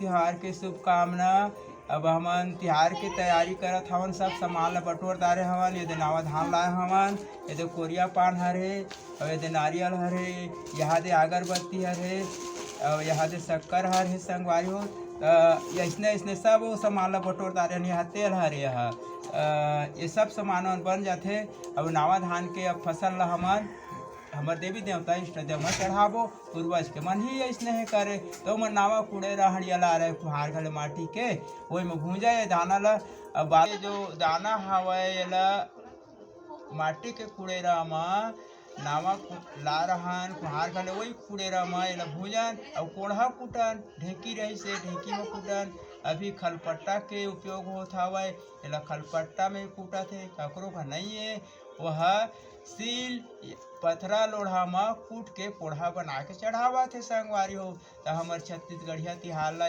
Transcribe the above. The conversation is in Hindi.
तिहार के शुभकामना। अब हमन तिहार के तैयारी करत हवन, सब सामान ला बटोर डारे हवन। ये दे नावा धान लाए हवन, ये दे कोरिया पान हरे, और ये दे नारियल हरे, यहाँ दे अगरबत्ती हरे, और यहाँ दे शक्कर हरे संगवारी हो। ऐसने ऐसने सब वो सामान ला बटोर डारे। यहाँ तेल हरे, यहाँ ये सब सामान बन जाते। अब नावा धान के अब फसल ला हमन हमर देवी देवता इष्ट देव में चढ़ाबो। पूर्वज के मन ही ऐसने है करे, तो मन नावा कुड़ेरा हड़ियाला रहे कुहार घले माटी के, वही में भूंजा ये दाना ला। अब बाकी जो दाना हवय एला माटी के कुड़ेरा में नावा ला रहन कुहार घले, वही कुड़ेरा में एला भूंजन और कोढ़ा कुटन। ढेकी रही से ढेकी में कुटन। अभी खलपट्टा के उपयोग होत हवय, एला खलपट्टा में कूटत है। ककरो का नहीं है वह सील पथरा लोढ़ा में कूट के पोढ़ा बना के चढ़ावत है संगवारी हो। तो हमर छत्तीसगढ़िया तिहार ला